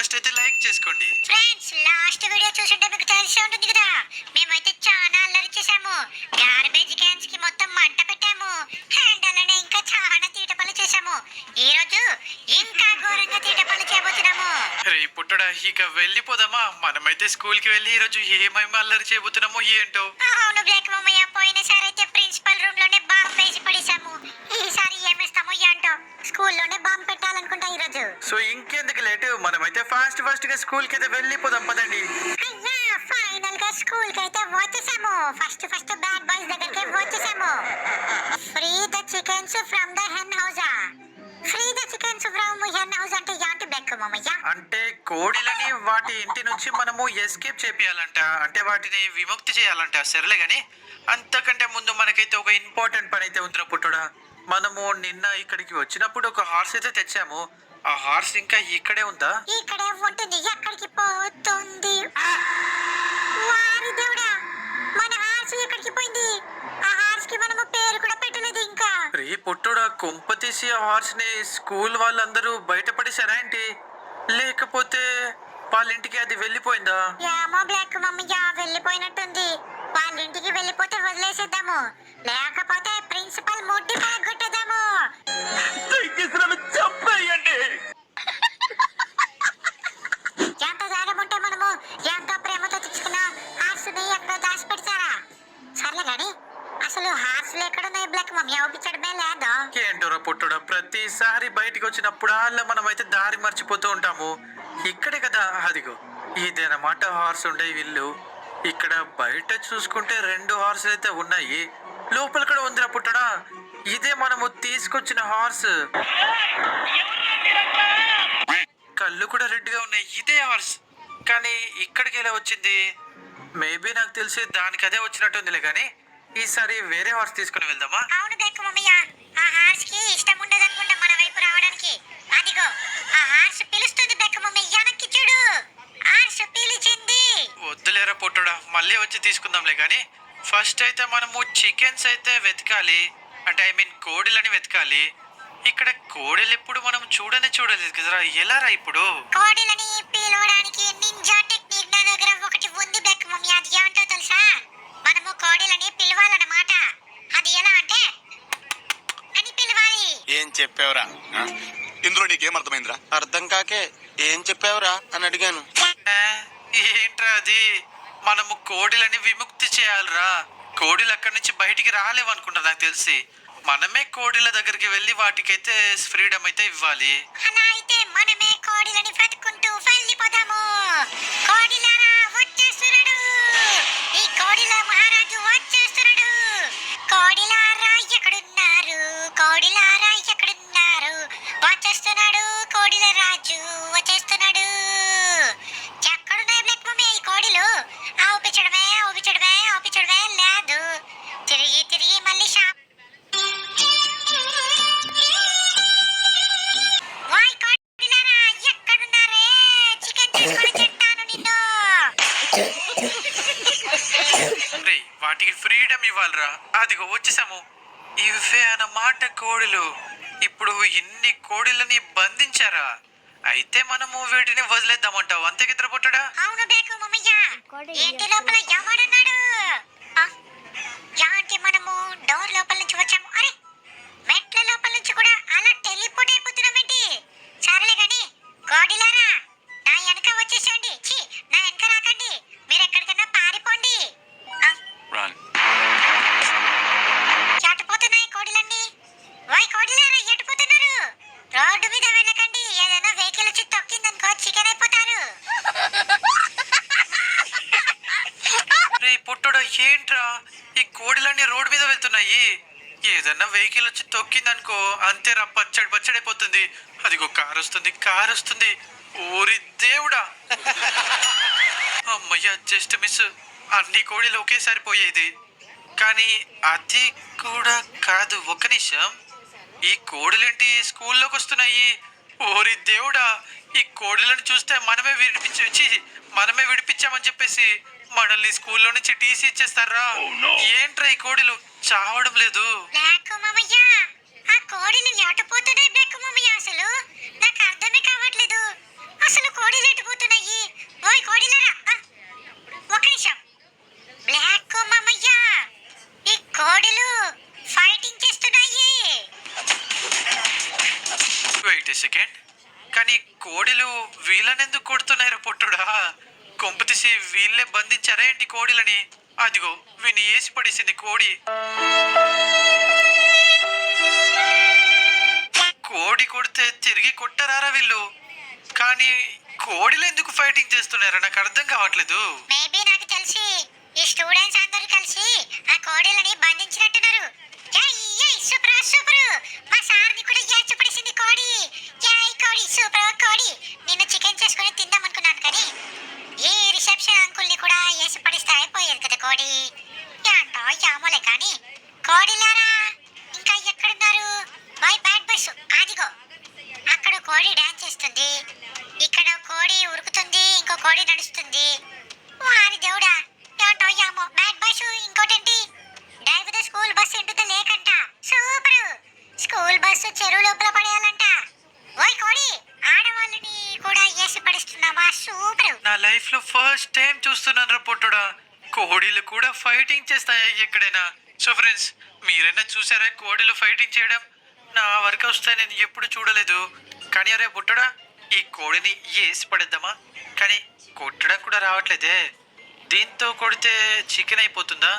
First అయితే like చేసుకోండి. Friends, last video చూసుంటే మీకు తెలిసి ఉంటుంది కదా, మేమైతే చాలా అల్లరి చేసాము. గార్బేజ్ క్యాన్స్ కి మొత్తం మంట పెట్టాము. అండ్ అలానే ఇంకా చాలా తీట పనులు చేసాము. ఈ రోజు ఇంకా ఘోరంగా తీట పనులు చేయబోతున్నాము. రే పుట్టడా, ఇక వెళ్ళిపోదామా? మనమైతే స్కూల్ కి వెళ్ళి ఈ రోజు ఏమేమి అల్లరి చేయబోతున్నామో ఏంటో. అవును బ్లాక్ మామయ్య, పోయినసారి అయితే ప్రిన్సిపల్ రూమ్ లోనే బాంబు వేసి పడేసాము. ఈసారి ఏమేస్తామో ఏంటో, స్కూల్లోనే బాంబు పెట్టాలనుకుంటా ఈ రోజు. సో ఇంకెందుకు లేటు, మనమైతే ఫాస్ట్ గా స్కూల్ కి అయితే వెళ్ళిపోదాం పదండి. అయ్యా, ఫైనల్ గా స్కూల్ కి అయితే వచ్చేసాము. ఫస్ట్ బ్యాడ్ బాయ్స్ దగ్గరికి వచ్చేసాము. Free the chickens from the hen house. Free the chickens from hen house అంటే ఏంటి బ్లాక్ మామయ్య? అంటే కోడిలని వాటి ఇంటి నుంచి మనము ఎస్కేప్ చేపియాలంట, అంటే వాటిని విముక్తి చేయాలంట. సరేలే గాని అంతకంటే ముందు మనకైతే ఒక ఇంపార్టెంట్ పని అయితే ఉందిరా పుట్టుడా. మనము నిన్న ఇక్కడికి వచ్చినప్పుడు ఒక హార్స్ అయితే తెచ్చాము. ఆ హార్స్ ఇంకా ఇక్కడే ఉందా? ఇక్కడే ఉంటుంది. ఎక్కడికి పోతుంది? వారి దేవుడా, మన హార్స్ ఎక్కడికి పోయింది? ఆ హార్స్ కి మనము పేరు కూడా పెట్టలేదు ఇంకా. రే పుట్టుడా, కొంప తీసి ఆ హార్స్ ని స్కూల్ వాళ్ళందరూ బయటపడేశారా ఏంటి? లేకపోతే వాళ్ళ ఇంటికి అది వెళ్ళిపోయిందా? ఏమో బ్లాక్ మమ్మయ్య, వెళ్ళిపోయినట్టుంది. వాళ్ళ ఇంటికి వెళ్ళిపోతే వదిలేసేద్దాము, లేకపోతే ప్రిన్సిపల్ ముడ్డి పడగొట్టేద్దాము. ఎంత ధైర్యం ఉంటే మనము ఎంతో ప్రేమతో తెచ్చుకున్న హార్స్ ని ఎక్కడో దాచి పెడతారా? సర్లే గాని అసలు హార్స్ ఎక్కడున్నాయి బ్లాక్ మమ్మయ్య? ఒప్పించడమే లేదా? ఏంటోరా పుట్టుడా, ప్రతిసారి బయటికి వచ్చినప్పుడు అలా మనమైతే దారి మర్చిపోతూ ఉంటాము. ఇక్కడే కదా, అదిగో ఇదేనమాట హార్స్ ఉండే ఇల్లు. ఇక్కడ బయట చూసుకుంటే 2 హార్సులు అయితే ఉన్నాయి. లోపల కూడా ఉందిరా పుట్టడా, ఇదే మనము తీసుకొచ్చిన హార్స్. కళ్ళు కూడా రెడ్ గా ఉన్నాయి. ఇదే హార్స్, కానీ ఇక్కడికి ఎలా వచ్చింది? మేబీ నాకు తెలిసి దానికి అదే వచ్చినట్టుందిలే. కానీ ఈసారి వేరే హార్స్ తీసుకుని వెళ్దామా? అవును బ్లాక్ మమ్మయ్య, ఆ హార్స్ కి ఇష్టం ఉండదు అనుకుంటా మన వైపు రావడానికి. అదిగో ఆ హార్స్ పిలుస్తుంది బ్లాక్ మమ్మయ్య, వెనక్కి చూడు. హార్స్ పిలిచింది. వద్దులేరా పొట్టుడా, మళ్ళీ వచ్చి తీసుకుందాంలే. కానీ ఫస్ట్ అయితే మనము చికెన్స్ అయితే వెతకాలి, అంటే ఐ మీన్ కోడిలని వెతకాలి. ఇక్కడ కోడిలు ఎప్పుడు మనం చూడలేదు కదరా, ఎలారా ఇప్పుడు? కోడిలని పిలవడానికి నింజా టెక్నిక్ నా దగ్గర ఒకటి ఉంది బ్లాక్ మమ్మీ. అది ఏంటో తెలుసా? మనము కోడిలని పిలవాలన్నమాట. అది ఎలా అంటే అని పిలవాలి. ఏం చెప్పావురా? ఇందులో నీకేం అర్థమైందిరా? అర్థం కాకే ఏం చెప్పావురా అని అడిగాను. ఏంట్రా అది? మనము కోడిలని విముక్తి చేయాలిరా. కోడిలు అక్కడి నుంచి బయటికి రాలేవనుకుంటా నాకు తెలిసి. మనమే కోడిల దగ్గరికి వెళ్ళి వాటికైతే ఫ్రీడమ్ అయితే ఇవ్వాలి. అలా అయితే మనమే కోడిలని వెతుకుంటూ వెళ్ళిపోదాము. కోడిలారా వచ్చేస్తున్నాడు, ఈ కోడిల మహారాజు వచ్చేస్తున్నాడు. కోడిలారా ఎక్కడున్నారు? కోడిలారా ఎక్కడున్నారు? వచ్చేస్తున్నాడు కోడిల రాజు, వచ్చేస్తున్నాడు. ఎక్కడున్నాయి బ్లాక్ మమ్మీ ఈ కోడిలు? ఆవుపించడమే లేదు. తిరిగి మళ్ళీ షాప్. వాయ్ కోడిలారా ఎక్కడున్నారే? చికెన్ తీసుకొని తింటాను నిన్ను. రే, వాటికి ఫ్రీడమ్ ఇవ్వాలిరా. అదిగో వచ్చేసాము. ఇవే అన్నమాట కోడిలు. ఇప్పుడు ఇన్ని కోడిలని బంధించారా? అయితే మనము వీటిని వదిలేద్దామంటావు, అంతే కిద్ర పుట్టడా? అవును బేకు మమ్మయ్య, ఏంటి లోపల ఎవడున్నాడు? ఏంటి మనము డోర్ లోపల నుంచి వచ్చాము? అరే, మెట్ల లోపల నుంచి కూడా అలా టెలిపోర్ట్ అయిపోతున్నామేంటి? సరేలే గాని కోడిలారా నా వెనక వచ్చేసండి. ఛీ, నా వెనక రాకండి, మీరు ఎక్కడికైనా పారిపోండి. ఎటుపోతున్నాయి కోడిలన్నీ? వాయ్ కోడిలారా ఎటుపోతున్నారు? రోడ్డు మీద వెళ్ళకండి, ఏదైనా వెహికల్ వచ్చి తొక్కిందనుకో చికెన్ అయిపోతారు. రే పుట్టడా, ఏంట్రా ఈ కోడిలన్నీ రోడ్డు మీద వెళ్తున్నాయి? ఏదన్నా వెహికల్ వచ్చి తొక్కిందనుకో అంతేరా, పచ్చడైపోతుంది. అదిగో కారు వస్తుంది. ఓరి దేవుడా, అమ్మయ్య, జస్ట్ మిస్. అన్ని కోడిలు ఒకేసారి పోయేది. కానీ అది కూడా కాదు. ఒక్క నిమిషం, ఈ కోడిలేంటి స్కూల్లోకి వస్తున్నాయి? ఓరి దేవుడా, ఈ కోడిలను చూస్తే మనమే విడిపించామని చెప్పేసి మనల్ని స్కూల్లో నుంచి టీసీ ఇచ్చేస్తారా? ఏంట్రా ఈ కోడిలు చావడం లేదు? బ్లాక్ మామయ్య, ఆ కోడిలు ఎటుపోతున్నాయి బ్లాక్ మామయ్య? అసలు నాకు అర్థమే కావట్లేదు. అసలు కోడిలు వీళ్ళనెందుకు కొడుతున్నారా పొట్టుడా? కొంపతీసి వీళ్ళే బంధించారా ఏంటి కోడిలని? అదిగో వీని వేసి పడేసింది కోడి. కోడి కొడితే తిరిగి కొట్టరారా వీళ్ళు? కానీ కోడిలు ఎందుకు ఫైటింగ్ చేస్తున్నారా నాకు అర్థం కావట్లేదు. మేబీ నాకు తెలిసి ఈ స్టూడెంట్స్ అందరూ కలిసి ఆ కోడీలని బంధించినట్టున్నారు. ఏయ్ ఏయ్ సూపర్ సూపర్, మా సార్ని కూడా ఏడ్చి పడేసింది కోడి. ఏయ్ కోడి సూపర్ కోడి, నిన్ను చికెన్ చేసుకొని తిందాం అనుకున్నాను కానీ ఈ రిసెప్షన్ అంకుల్ని కూడా వేసి పడిస్తే అయిపోయేది కదా కోడి. ఏంటో యామోలే కానీ కోడిలారా ఇంకా ఎక్కడున్నారు? మై బ్యాడ్ బస్ అదిగో అక్కడ కోడి డాన్స్ చేస్తుంది, ఇక్కడ కోడి ఉరుకుతుంది, ఇంకో కోడి నడుస్తుంది. వారి దేవుడా ఏంటో యామో బ్యాడ్ బస్. ఇంకోటేంటి drive the school bus into the lake అంట. సూపర్, స్కూల్ బస్సు చెరువు లోపల పడేయాలంట. ఓయ్ కోడి, ఆడవాళ్ళని కూడా వేసి పడిస్తున్నావా? సూపర్. నా లైఫ్ లో ఫస్ట్ టైం చూస్తున్నాను రా పొట్టుడా, కోడిలు కూడా ఫైటింగ్ చేస్తాయా ఎక్కడైనా? సో ఫ్రెండ్స్, మీరైనా చూసారా కోడిలు ఫైటింగ్ చేయడం? నా వరకు వస్తే నేను ఎప్పుడు చూడలేదు. కానీ అరే పొట్టుడా, ఈ కోడిని వేసి పడేద్దామా? కానీ కొట్టడం కూడా రావట్లేదే. దీంతో కొడితే చికెన్ అయిపోతుందా?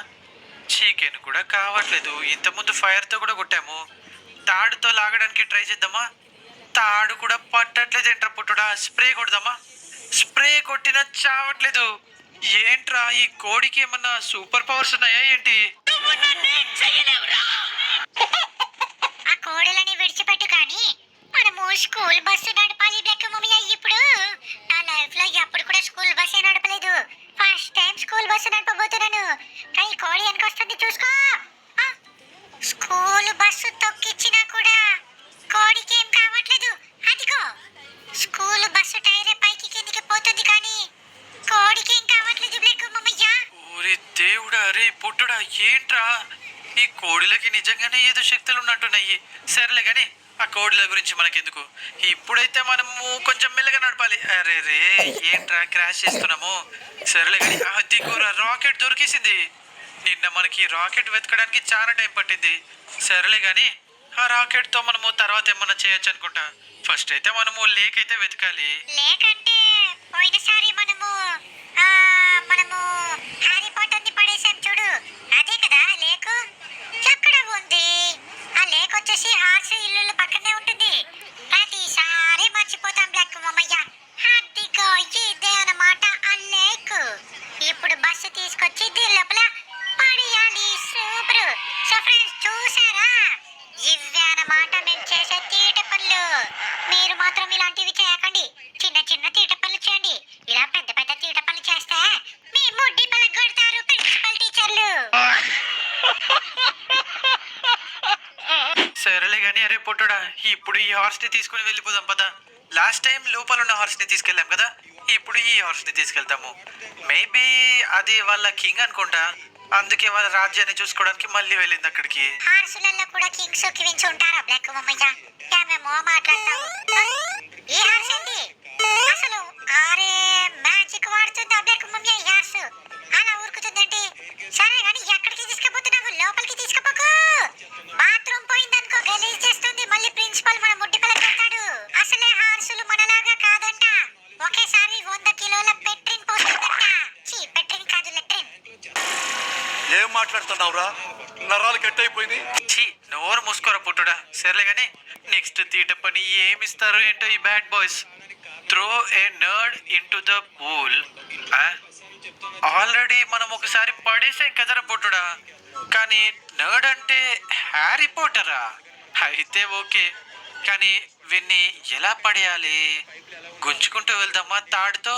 చికెన్ కూడా కావట్లేదు. ఇంతకుముందు ఫైర్తో కూడా కొట్టాము. తాడుతో లాగడానికి ట్రై చేద్దామా? తాడు కూడా పట్టట్లేదు ఏంట్రా పుట్టుడా? స్ప్రే కొడదామా? స్ప్రే కొట్టినా చావట్లేదు. ఏంట్రా ఈ కోడికి ఏమన్నా సూపర్ పవర్స్ ఉన్నాయా ఏంటి? ఆ కోడలని విడిచిపెట్టు కానీ మనము స్కూల్ బస్సు నడపాలి బ్లాక్ మమ్మీ. ఇప్పుడు నా లైఫ్ లో ఎప్పుడు కూడా స్కూల్ బస్సే నడపలేదు. ఫస్ట్ టైం స్కూల్ బస్సు నడపబోతున్నాను. కానీ కోడి వెనకొస్తుంది చూసుకో. ఆ, స్కూల్ బస్సు తొక్కిచ్చినా కూడా కోడికి ఏం కావట్లేదు. అదిగో స్కూల్ బస్సు టైరే పైకి కిందికి పోతుంది కానీ కోడికి ఏం కావట్లేదు బ్లాక్ మమ్మయ్య. ఓరి దేవుడా, రే పుట్టుడా ఏంట్రా? ఈ కోడిలకి నిజంగానే ఏదో శక్తులు ఉన్నట్టున్నాయి. సరేలే కానీ ఆ కోడిల గురించి మనకెందుకు, ఇప్పుడైతే మనము కొంచెం మెల్లగా నడపాలి. అరే రే ఏంట్రా క్రాష్ చేస్తున్నాము? సరేలే కానీ అది కూడా రాకెట్ దొరికేసింది. నిన్న మనకి రాకెట్ వెతకడానికి చాలా టైం పట్టింది. సరేలే కానీ ఆ రాకెట్ తో మనము తర్వాత ఏమన్నా చేయొచ్చు అనుకుంటా. ఫస్ట్ అయితే మనము లేక్ అయితే వెతకాలి. లేకంటే పోయినసారి మనము హ్యారీ పాటర్ ని పడేసాం చూడు, అదే కదా లేకు. ఎక్కడ ఉంది ఆ లేక్? వచ్చేసి హార్స్ ఇల్లు పక్కనే ఉంటుంది. ప్రతిసారి మర్చిపోతాం బ్లాక్ మమ్మయ్య. అదిగో ఇదే అన్నమాట ఆ లేక్. ఇప్పుడు బస్సు తీసుకొచ్చి దీని లోపల పడేయాలి. సూపర్. సో ఫ్రెండ్స్ చూసారా, ఇవే అన్నమాట మేము చేసే తీట పనులు. మీరు మాత్రం ఇలాంటివి చేయకండి. చిన్న చిన్న తీట పనులు చేయండి. ఇలా పెద్ద పెద్ద తీట పనులు చేస్తే మీ ముడ్డి పలగొడతారు ప్రిన్సిపల్ టీచర్లు. సరేలే కానీ అరే పొట్టుడా, ఇప్పుడు ఈ హార్స్ ని తీసుకుని వెళ్ళిపోదాం పదా. లాస్ట్ టైం లోపల ఉన్న హార్స్ ని తీసుకెళ్ళాం కదా, ఇప్పుడు ఈ హార్స్ ని తీసుకెళ్తాము. మేబీ అది వాళ్ళ కింగ్ అనుకుంటా, అందుకే వాళ్ళ రాజ్యాన్ని చూసుకోవడానికి మళ్ళీ వెళ్ళింది అక్కడికి. హార్సులలో కూడా కింగ్స్ క్వీన్స్ ఉంటారా బ్లాక్ మమ్మయ్య? ఏమేమో మాట్లాడతావు. ఈ హార్స్ ఏంటి అసలు? అరే మ్యాజిక్ వాడుతుందా బ్లాక్ మమ్మయ్య ఈ హార్స్? అలా ఉరుకుతుందండి. సరే కానీ ఎక్కడికి తీసుకుపోతున్నావు? లోపలికి తీసుకుపోకు. బాత్రూమ్ పోయిందనుకో గలీజ్ చేస్తుంది. మళ్ళీ ప్రిన్సిపల్ మన ముడ్డి పలకొడతాడు. అసలే హార్సులు మనలాగా కాదంట. ఒకేసారి 100 కిలోల పెట్రిన్ పోస్తుందంట. పెట్రిన్ కాదు లెట్రిన్. ఏం మాట్లాడుతున్నావురా? నరాలు కట్ అయిపోయింది. ఛీ, నోరు మూసుకోరా పుట్టుడా. సరేలే కానీ నెక్స్ట్ తీట పని ఏమిస్తారు ఏంటో ఈ bad boys. Throw A nerd in to the pool. Already మనం ఒకసారి పడేసాం కదరా పుట్టుడా. కానీ నర్డ్ అంటే హ్యారీ పోటరా? అయితే ఓకే, కానీ వీన్ని ఎలా పడేయాలి? గుంజుకుంటూ వెళ్దామా తాడుతో,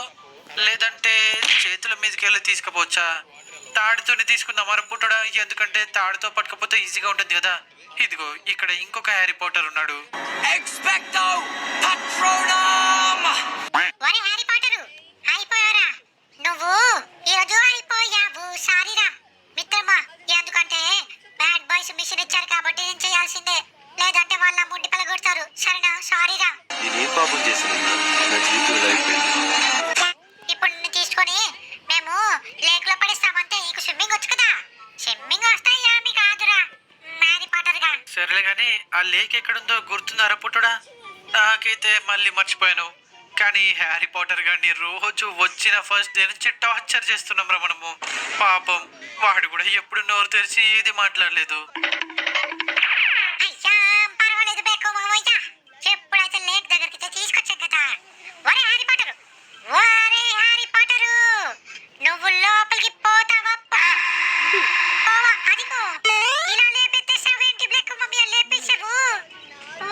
లేదంటే చేతుల మీదకి వెళ్ళి తీసుకుపోవచ్చా? తాడుతోనే తీసుకుందాం మరి పుట్టడా, ఎందుకంటే తాడుతో పట్టుకపోతే ఈజీగా ఉంటుంది కదా. ఇదిగో ఇక్కడ ఇంకొక హ్యారీ పాటర్ ఉన్నాడు. ఒరే హ్యారీ పాటరు, అయిపోయారా నువ్వు? ఈరోజు అయిపోయావు. సారీరా మిత్రమా, ఎందుకంటే బ్యాడ్ బాయ్స్ మిషన్ ఇచ్చారు కాబట్టి నేను చేయాల్సిందే, లేదంటే వాళ్ళ ముడ్డి పలగొడతారు. సరేనా? సారీరా. నేనేం పాపం చేశాను? నా జీవితం ఇలా అయిపోయింది. ఇప్పుడు నిన్ను తీసుకొని మేము లేక్ లో పడిస్తామంటే నీకు స్విమ్మింగ్ వచ్చు కదా. స్విమ్మింగ్ వస్తాయా మీకు? కాదురా హ్యారీ పాటర్ గా. సరేలే కానీ ఆ లేక్ ఎక్కడుందో గుర్తుందారా పుట్టుడా? నాకైతే మళ్ళీ మర్చిపోయాను. కానీ హ్యారీ పాటర్ గారిని రోజు వచ్చిన ఫస్ట్ డే నుంచి టార్చర్ చేస్తున్నాం రా మనము. పాపం వాడు కూడా ఎప్పుడు నోరు తెరిచి ఏది మాట్లాడలేదు. అయ్యా పర్వాలేదు బెక్కు మామయ్య, ఎప్పుడైతే లేక్ దగ్గరికి తీసుకొచ్చాం కదా. ఒరే హ్యారీ పాటరు, ఒరే హ్యారీ పాటరు, నువ్వు లోపలికి పోతావా? పోవా? అదిగో ఇలా లేపెత్తేసావేంటి బెక్కు మామయ్య, లేపేసావు.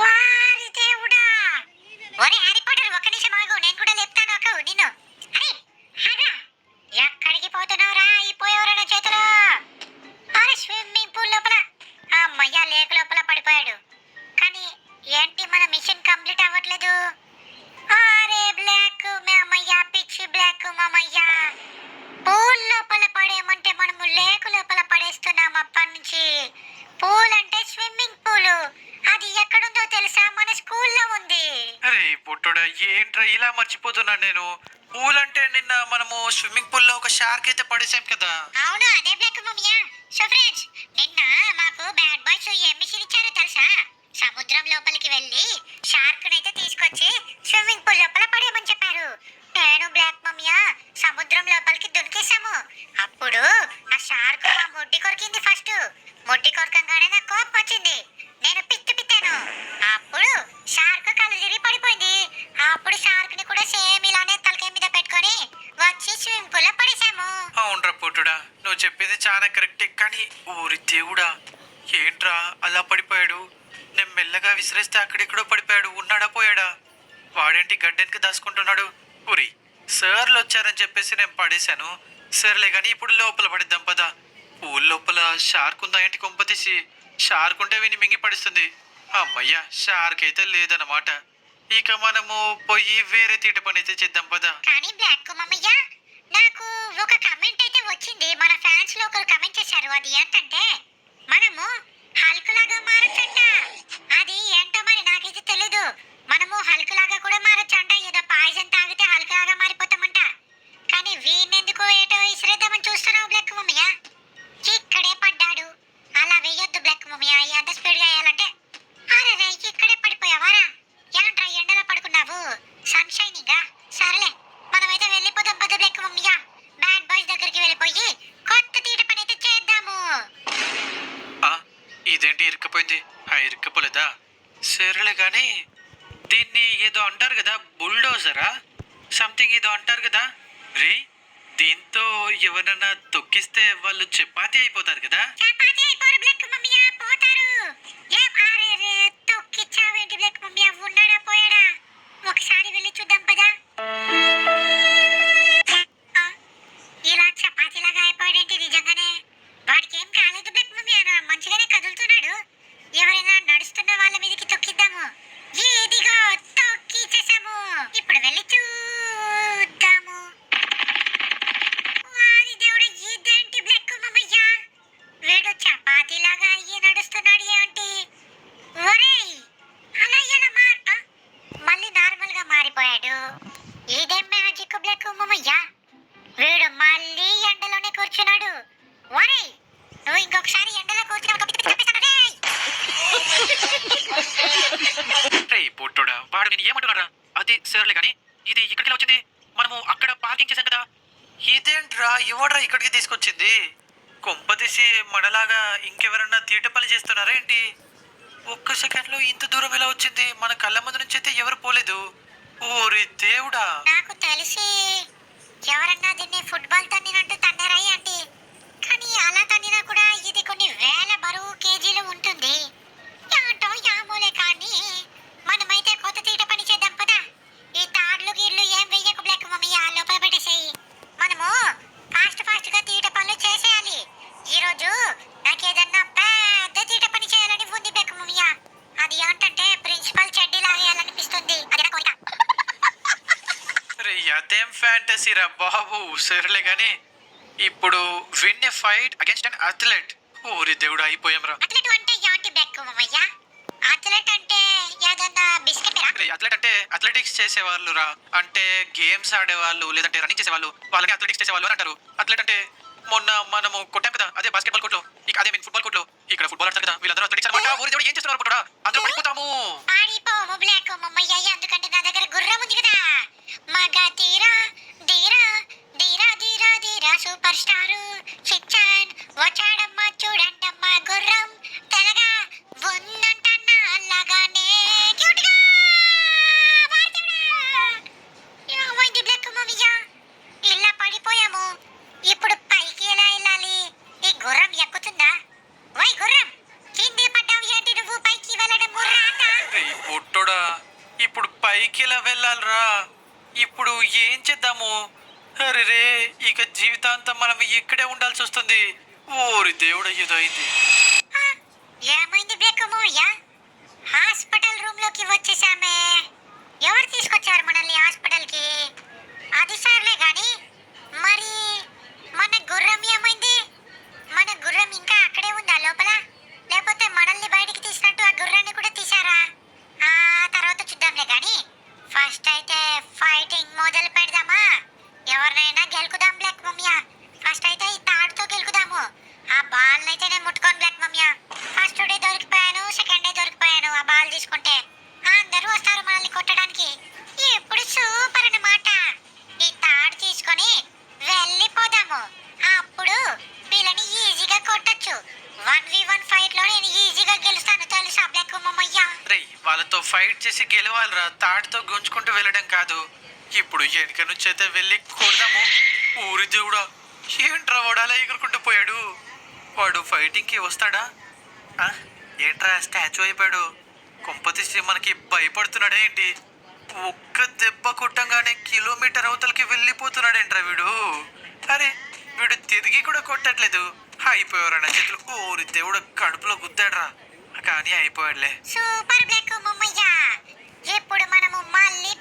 వారి దేవుడా! ఒరే హ్యారీ పాటర్, ఒక్క నిమిషం ఆగు, నేను కూడా లేపుతాను అక్క నిన్ను. అరే ఆగ్రా, ఎక్కడికి పోతున్నావురా? అయిపోయావురా నా చేతిలో. అరే స్విమ్మింగ్ పూల్ లోపల, అమ్మయ్య లేక్ లోపల పడిపోయాడు. కానీ ఏంటి మన మిషన్ కంప్లీట్ అవ్వట్లేదు. అరే బ్లాక్ మామయ్య, పిచ్చి బ్లాక్ మామయ్య, పూల్ లోపల పడేయమంటే మనము లేక్ లోపల పడేస్తున్నాం అప్పటి నుంచి. పూల్ అంటే స్విమ్మింగ్ పూల్, అది ఎక్కడుందో తెలుసా? మన స్కూల్లో ఉంది. అరే పుట్టోడా, ఏంట్రా ఇలా మర్చిపోతున్నాను నేను. పూల్ అంటే నిన్న మనము స్విమ్మింగ్ పూల్ లో ఒక షార్క్ అయితే పడేసాం కదా. అవును అదే బ్లాక్ మామయ్య. సో ఫ్రెండ్స్, నిన్న మాకు బ్యాడ్ బాయ్స్ ఏం మిషన్ ఇచ్చారో తెలుసా? సముద్రం లోపలికి వెళ్ళి షార్క్ నైతే తీసుకొచ్చి స్విమ్మింగ్ పూల్ లోపల పడేయమని చెప్పారు. నేను బ్లాక్ మామయ్య సముద్రం లోపలికి దునికేసాము. అప్పుడు ఆ షార్క్ మా ముడ్డి కొరికింది. ఫస్ట్ ముడ్డి కొరకంగానే నాకు కోపం వచ్చింది, నేను పిత్తాను. అప్పుడు షార్క్ కళ్ళు తిరిగి పడిపోయింది. అప్పుడు షార్క్ ని కూడా సేమ్ ఇలానే తలకాయ మీద పెట్టుకొని వచ్చి స్విమ్మింగ్ పూల్ లో పడేసాము. అవునరా పుట్టుడా, నువ్వు చెప్పేది చాలా కరెక్టే. కానీ ఓరి దేవుడా, ఏంట్రా అలా పడిపోయాడు? నేను మెల్లగా విసిరేస్తే అక్కడెక్కడో పడిపోయాడు. ఉన్నాడా పోయాడా? వాడేంటి గడ్డెనికి దాచుకుంటున్నాడు? ఊరి సార్లు వచ్చారని చెప్పేసి నేను పడేశాను. సర్లే కానీ ఇప్పుడు లోపల పడిద్దాం పదా. పూల్ లోపల షార్క్ ఉందా ఏంటి? కొంప తీసి షార్క్ ఉంటే విని మింగి పడిస్తుంది. అమ్మయ్య, షార్క్ అయితే లేదన్నమాట. ఇక మనము పోయి వేరే తీట పని అయితే చేద్దాం పదా. కానీ బ్లాక్ మామయ్య, నాకు ఒక కమెంట్ అయితే వచ్చింది. మన ఫ్యాన్స్ లో ఒకరు కమెంట్ చేశారు. అది ఏంటంటే మనము హల్క్ లాగా మారొచ్చంట. అది ఏంటో మరి నాకైతే తెలీదు. మనము హల్క్ లాగా కూడా మారొచ్చంట. ఏదో పాయిజన్ తాగితే హల్క్ లాగా మారిపోతామంట. కానీ వీణెందుకు ఏటో ఇసిరేద్దామని చూస్తున్నావు బ్లాక్ మామయ్య? ఇక్కడే పడ్డాడు. అలా వేయొద్దు బ్లాక్ మామయ్య, ఎంత స్పీడ్ గా వేయాలంటే. అరే రే, ఇక్కడే పడిపోయావారా? ఏంట్రా ఎండలో పడుకున్నావు? Sun shining. సరేలే, మనమైతే వెళ్ళిపోదాం పద బ్లాక్ మామయ్య. బ్యాడ్ బాయ్స్ దగ్గరికి వెళ్ళిపోయి కొత్త తీట పని అయితే చేద్దాము. ఇదేంటి ఇరుక్కుపోయింది? ఇరుక్కుపోలేదా? సరేలే కానీ దీన్ని ఏదో అంటారు కదా, బుల్డోజరా సంథింగ్ ఏదో అంటారు కదా రీ. దీంతో ఎవరన్నా తొక్కిస్తే వాళ్ళు చపాతీ అయిపోతారు కదా. చపాతీ అయిపోరు బ్లాక్ మామయ్య, పోతారు. ఏ అరే రే, తొక్కిచ్చావేంటి బ్లాక్ మామయ్య? ఉన్నాడా పోయాడా? ఒకసారి వెళ్ళి చూద్దాం పదా. ఇలా చపాతీలాగా అయిపోయాడేంటి నిజంగానే? వాడికి ఏం కాలేదు బ్లాక్ మామయ్య, మంచిగానే కదులుతున్నాడు. ఎవరైనా నడుస్తున్న వాళ్ళ మీదకి తొక్కిద్దాము. ఇదిగో తొక్కిచ్చేసాము. ఇప్పుడు వెళ్ళి చూద్దాము. వారి దేవుడు, ఇదేంటి బ్లాక్ మామయ్య? వీడు చపాతీలాగా అయ్యి నడుస్తున్నాడు ఏంటి? ఒరేయ్, అలా ఎలా మళ్ళీ నార్మల్ గా మారిపోయాడు. ఇదేం మ్యాజిక్ బ్లాక్ మామయ్య? వీడు మళ్ళీ ఎండలోనే కూర్చున్నాడు. ఒరేయ్, నువ్వు ఇంకొకసారి ఎండలో కూర్చున్నావు. పుట్టుడా, వాడు నేను ఏమంటున్నారా? అది సర్లే కానీ ఇది ఇక్కడికి వచ్చింది. మనము అక్కడ పార్కింగ్ చేసాం కదా. ఇదేంట్రా, ఎవడ్రా ఇక్కడికి తీసుకొచ్చింది? కొంపదీసి మనలాగా ఇంకెవరన్నా తీట పని చేస్తున్నారా ఏంటి? ఒక్క సెకండ్ లో ఇంత దూరం ఎలా వచ్చింది? మన కళ్ళ ముందు నుంచి అయితే ఎవరు పోలేదు. ఓరి దేవుడా! నాకు తెలిసి ఎవరన్నా దీన్ని ఫుట్బాల్ తన్నినట్టు తన్నారా ఏంటి? కానీ అలా తన్నినా కూడా ఇది కొన్ని వేల బరువు కేజీలు ఉంటుంది. ఏంటో యామోలే, కానీ మనమైతే కొత్త తీట పని చేద్దాం పదా. ఈ తాడ్లు గీర్లు ఏం వెయ్యకు బ్లాక్ మమ్మీ, ఆ లోపల పెట్టేసేయి. మనము ఫాస్ట్ గా తీట పనులు చేసేయాలి. ఈ రోజు నాకు ఏదన్నా పెద్ద తీట పని చేయాలని ఉంది బ్లాక్ మమ్మీ. అది ఏంటంటే ప్రిన్సిపల్ చెడ్డీ లాగేయాలనిపిస్తుంది. అది నా కోరిక. అదేం ఫ్యాంటసీరా బాబు. సరేలే గాని ఇప్పుడు win a fight against an athlete. ఓరి దేవుడు, అయిపోయాంరా. అథ్లెట్ అంటే ఏంటి బ్లాక్ మమ్మయ్య? అథ్లెట్ అంటే ఏదన్నా బిస్కెట్? అథ్లెట్ అంటే అథ్లెటిక్స్ చేసేవాళ్ళు రా. అంటే గేమ్స్ ఆడేవాళ్ళు లేదంటే రన్నింగ్ చేసేవాళ్ళు, వాళ్ళని అథ్లెటిక్స్ చేసేవాళ్ళు అని అంటారు. అథ్లెట్ అంటే మొన్న మనము కొట్టాం కదా అదే బాస్కెట్బాల్ కోర్ట్ లో అదే మీన్ ఫుట్బాల్ కోర్ట్ లో ఇక్కడ ఫుట్బాల్ ఆడతారు కదా వీళ్ళందరూ అథ్లెటిక్స్ అన్నమాట ఊరి దేవుడు ఏం చేస్తున్నారు అనుకుంటారా అందులో పడిపోతాము పాడిపోము బ్లాక్ మమ్మయ్య ఎందుకంటే నా దగ్గర గుర్రం ఉంది కదా మగ తీరా ధీరా ధీరా ధీరా ధీరా సూపర్ స్టార్ చిచ్చాన్ వచ్చాడమ్మా చూడండమ్మా గుర్రం తెలగా ఉందంటన్నా అలాగానే క్యూట్గా ఏమైంది బ్లాక్ మమ్మయ్య ఇలా పడిపోయాము ఇప్పుడు పైకి ఎలా వెళ్ళాలి ఈ గుర్రం ఎక్కుతుందా వై గుర్రం కింద పడ్డావు ఏంటి నువ్వు పైకి వెళ్ళడం రాట ఏయ్ పొట్టోడా ఇప్పుడు పైకి ఎలా వెళ్ళాలరా ఇప్పుడు ఏం చేద్దాము అరే రే ఇక జీవితాంతం మనం ఇక్కడే ఉండాల్సి వస్తుంది ఓరి దేవుడు ఏదో అయింది ఏమైంది బేకమోయ్య హాస్పిటల్ రూమ్ లోకి వచ్చేసామే ఎవరు తీసుకొచ్చారు మనల్ని హాస్పిటల్ కి అది సార్లే గాని మరి మన గుర్రం ఏమైంది మన గుర్రం ఇంకా అక్కడే ఉందా లోపల లేకపోతే మనల్ని బయటికి తీసినట్టు ఆ గుర్రాన్ని కూడా తీసారా ఆ తర్వాత చూద్దాంలే గాని ఫస్ట్ అయితే ఫైటింగ్ మొదలు పెడదామా ఎవరినైనా గెలుకుదాం బ్లాక్ మమ్మియా ఫస్ట్ అయితే ఈ తాడుతో గెలుకుదాము ఆ బాల్ అయితే నేను ముట్టుకోను బ్లాక్ మమ్మియా ఫస్ట్ డే దొరికిపోయాను సెకండ్ డే దొరికిపోయాను ఆ బాల్ తీసుకుంటే అందరూ వస్తారు మనల్ని కొట్టడానికి ఇప్పుడు సూపర్ అన్నమాట ఈ తాడు తీసుకొని వెళ్ళిపోదాము అప్పుడు వీళ్ళని ఈజీగా కొట్టొచ్చు 1v1 ఫైట్ లో నేను ఈజీగా గెలుస్తాను తెలుసా బ్లాక్ మమ్మయ్య రే వాళ్ళతో ఫైట్ చేసి గెలవాలిరా తాటితో గుంజుకుంటూ వెళ్ళడం కాదు ఇప్పుడు వెనుక నుంచి అయితే వెళ్ళి కొడదాము ఊరి దేవుడా ఏంట్రా వాడు అలా ఎగురుకుంటూ పోయాడు వాడు ఫైటింగ్ కి వస్తాడా ఆ? ఏంట్రా స్టాచ్యూ అయిపోయాడు కొంపతీసి మనకి భయపడుతున్నాడా ఏంటి ఒక్క దెబ్బ కొట్టంగానే కిలోమీటర్ అవతలకి వెళ్ళిపోతున్నాడేంట్రా వీడు అరే వీడు తిరిగి కూడా కొట్టట్లేదు అయిపోయారా నా చేతులు ఊరి దేవుడు కడుపులో గుద్దాడ్రా కానీ అయిపోయాడులే సూపర్ బ్లాక్ మమ్మయ్య ఇప్పుడు మనము మళ్ళీ